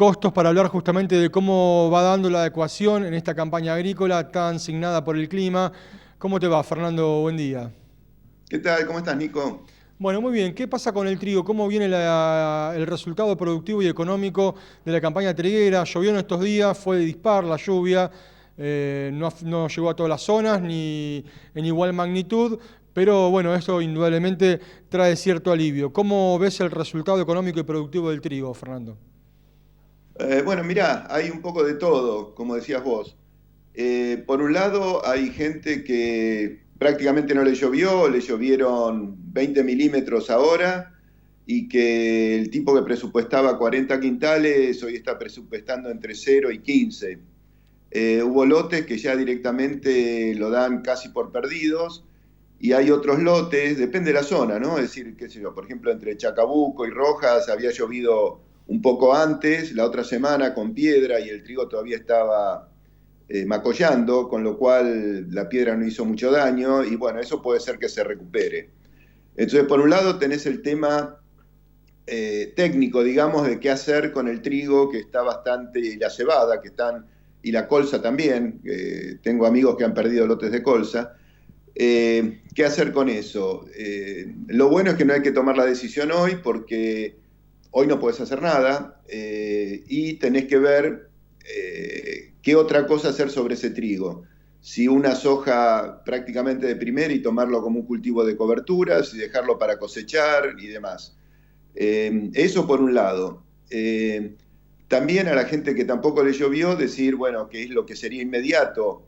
costos para hablar justamente de cómo va dando la ecuación en esta campaña agrícola tan signada por el clima. ¿Cómo te va, Fernando? Buen día. ¿Qué tal? ¿Cómo estás, Nico? Bueno, muy bien. ¿Qué pasa con el trigo? ¿Cómo viene el resultado productivo y económico de la campaña triguera? Llovió en estos días, fue dispar la lluvia, no llegó a todas las zonas ni en igual magnitud, pero bueno, eso indudablemente trae cierto alivio. ¿Cómo ves el resultado económico y productivo del trigo, Fernando? Bueno, mirá, hay un poco de todo, como decías vos. Por un lado, hay gente que prácticamente no le llovieron 20 milímetros ahora, y que el tipo que presupuestaba 40 quintales hoy está presupuestando entre 0 y 15. Hubo lotes que ya directamente lo dan casi por perdidos, y hay otros lotes, depende de la zona, ¿no? Es decir, qué sé yo, por ejemplo, entre Chacabuco y Rojas había llovido un poco antes, la otra semana con piedra, y el trigo todavía estaba macollando, con lo cual la piedra no hizo mucho daño, y bueno, eso puede ser que se recupere. Entonces, por un lado tenés el tema técnico, digamos, de qué hacer con el trigo que está bastante, y la cebada que están, y la colza también, tengo amigos que han perdido lotes de colza. ¿Qué hacer con eso? Lo bueno es que no hay que tomar la decisión hoy, porque hoy no puedes hacer nada, y tenés que ver qué otra cosa hacer sobre ese trigo. Si una soja prácticamente de primera y tomarlo como un cultivo de cobertura, si dejarlo para cosechar y demás. Eso por un lado. También a la gente que tampoco le llovió, decir, bueno, qué es lo que sería inmediato.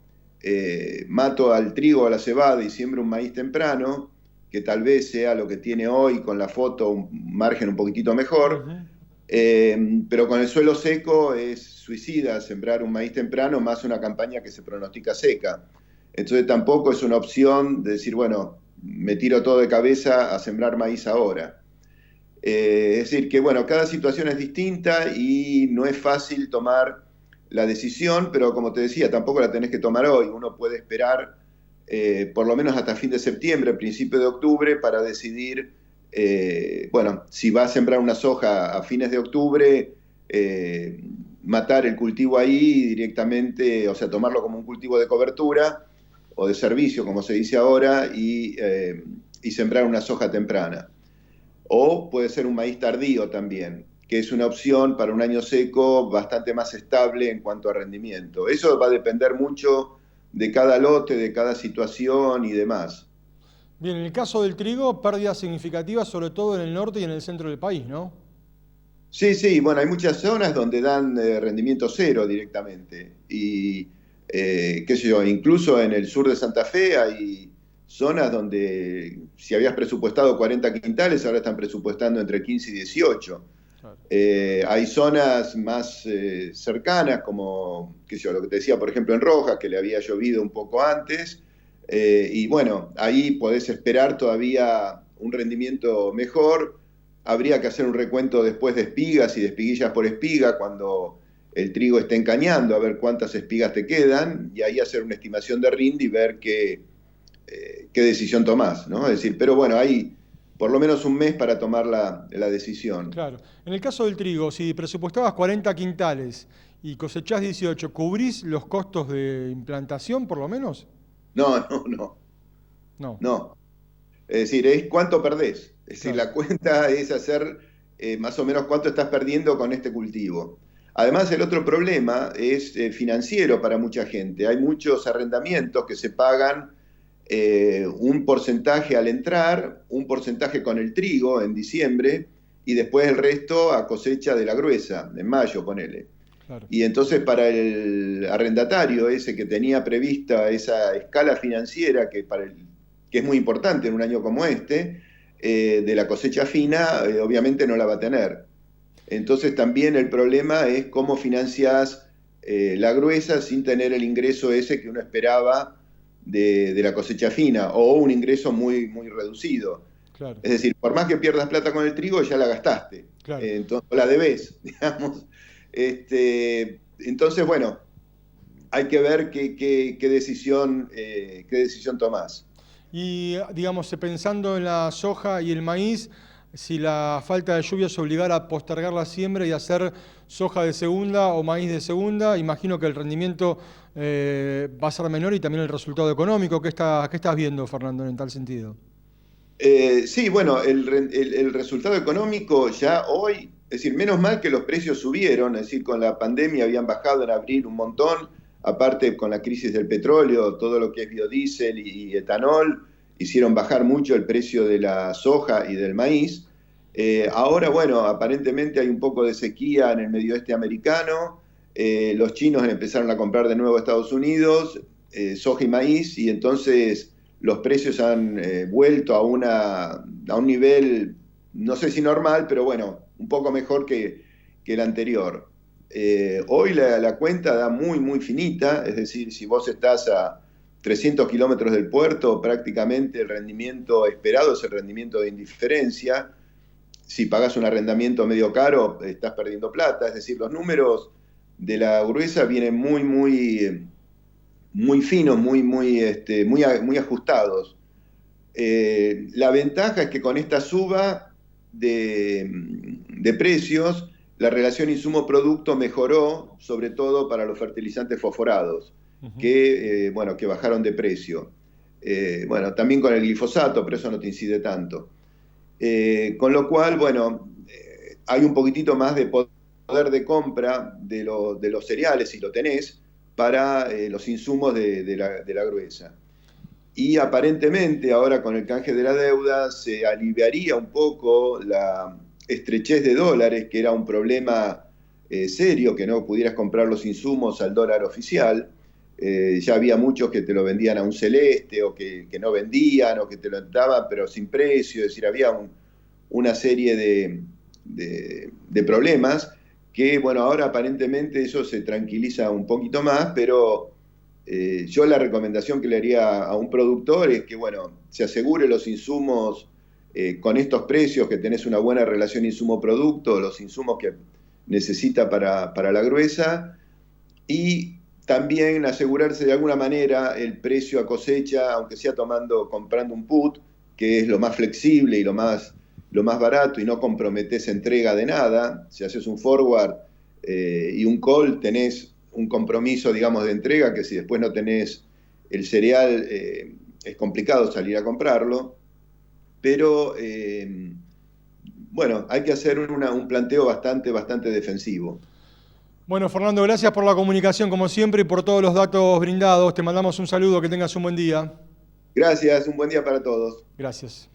Mato al trigo, a la cebada y siembro un maíz temprano, que tal vez sea lo que tiene hoy con la foto un margen un poquitito mejor. Ujú. Pero con el suelo seco es suicida sembrar un maíz temprano, más una campaña que se pronostica seca. Entonces tampoco es una opción de decir, bueno, me tiro todo de cabeza a sembrar maíz ahora. Es decir, que bueno, cada situación es distinta y no es fácil tomar la decisión, pero como te decía, tampoco la tenés que tomar hoy. Uno puede esperar por lo menos hasta fin de septiembre, principio de octubre, para decidir, bueno, si va a sembrar una soja a fines de octubre, eh, matar el cultivo ahí directamente, o sea, tomarlo como un cultivo de cobertura o de servicio, como se dice ahora, y sembrar una soja temprana. O puede ser un maíz tardío también, que es una opción para un año seco bastante más estable en cuanto a rendimiento. Eso va a depender mucho de cada lote, de cada situación y demás. Bien, en el caso del trigo, pérdidas significativas, sobre todo en el norte y en el centro del país, ¿no? Sí, sí, bueno, hay muchas zonas donde dan rendimiento cero directamente. Y, qué sé yo, incluso en el sur de Santa Fe hay zonas donde si habías presupuestado 40 quintales, ahora están presupuestando entre 15 y 18. Claro. Hay zonas más cercanas, como qué sé yo, lo que te decía, por ejemplo, en Rojas, que le había llovido un poco antes, y bueno, ahí podés esperar todavía un rendimiento mejor. Habría que hacer un recuento después de espigas y de espiguillas por espiga cuando el trigo esté encañando, a ver cuántas espigas te quedan, y ahí hacer una estimación de RIND y ver qué decisión tomás, ¿no? Es decir, pero bueno, hay por lo menos un mes para tomar la decisión. Claro. En el caso del trigo, si presupuestabas 40 quintales y cosechás 18, ¿cubrís los costos de implantación por lo menos? No, no, no, No, no. Es decir, es cuánto perdés. Es decir, claro. la cuenta es hacer más o menos cuánto estás perdiendo con este cultivo. Además, el otro problema es financiero para mucha gente. Hay muchos arrendamientos que se pagan un porcentaje al entrar, un porcentaje con el trigo en diciembre, y después el resto a cosecha de la gruesa, en mayo, ponele. Claro. Y entonces para el arrendatario ese que tenía prevista esa escala financiera que es muy importante en un año como este, de la cosecha fina, obviamente no la va a tener. Entonces también el problema es cómo financiás la gruesa sin tener el ingreso ese que uno esperaba de la cosecha fina, o un ingreso muy, muy reducido. Claro, Es decir, por más que pierdas plata con el trigo, ya la gastaste, claro. entonces, la debes, digamos. Entonces, bueno, hay que ver qué decisión tomás. Y digamos, pensando en la soja y el maíz, si la falta de lluvias obligara a postergar la siembra y hacer soja de segunda o maíz de segunda. Imagino que el rendimiento va a ser menor y también el resultado económico. ¿Qué estás viendo, Fernando, en tal sentido? Sí, bueno, el resultado económico ya hoy, es decir, menos mal que los precios subieron, es decir, con la pandemia habían bajado en abril un montón, aparte con la crisis del petróleo, todo lo que es biodiesel y etanol, hicieron bajar mucho el precio de la soja y del maíz. Ahora, bueno, aparentemente hay un poco de sequía en el medio oeste americano, los chinos empezaron a comprar de nuevo a Estados Unidos, soja y maíz, y entonces los precios han vuelto a un nivel, no sé si normal, pero bueno, un poco mejor que el anterior. Hoy la cuenta da muy, muy finita, es decir, si vos estás a 300 kilómetros del puerto, prácticamente el rendimiento esperado es el rendimiento de indiferencia. Si pagás un arrendamiento medio caro, estás perdiendo plata. Es decir, los números de la gruesa vienen muy finos, muy ajustados. La ventaja es que con esta suba de precios, la relación insumo-producto mejoró, sobre todo para los fertilizantes fosforados, que bajaron de precio. Bueno, también con el glifosato, pero eso no te incide tanto. Con lo cual, bueno, hay un poquitito más de poder de compra de los cereales, si lo tenés, para los insumos de la gruesa. Y aparentemente ahora con el canje de la deuda se aliviaría un poco la estrechez de dólares, que era un problema serio, que no pudieras comprar los insumos al dólar oficial. Ya había muchos que te lo vendían a un celeste, o que no vendían, o que te lo daban pero sin precio, es decir, había una serie de problemas que, bueno, ahora aparentemente eso se tranquiliza un poquito más, pero yo la recomendación que le haría a un productor es que, bueno, se asegure los insumos con estos precios, que tenés una buena relación insumo-producto, los insumos que necesita para la gruesa, y también asegurarse de alguna manera el precio a cosecha, aunque sea comprando un put, que es lo más flexible y lo más barato, y no comprometés entrega de nada. Si haces un forward y un call, tenés un compromiso, digamos, de entrega, que si después no tenés el cereal, es complicado salir a comprarlo. Pero, bueno, hay que hacer un planteo bastante defensivo. Bueno, Fernando, gracias por la comunicación, como siempre, y por todos los datos brindados. Te mandamos un saludo, que tengas un buen día. Gracias, un buen día para todos. Gracias.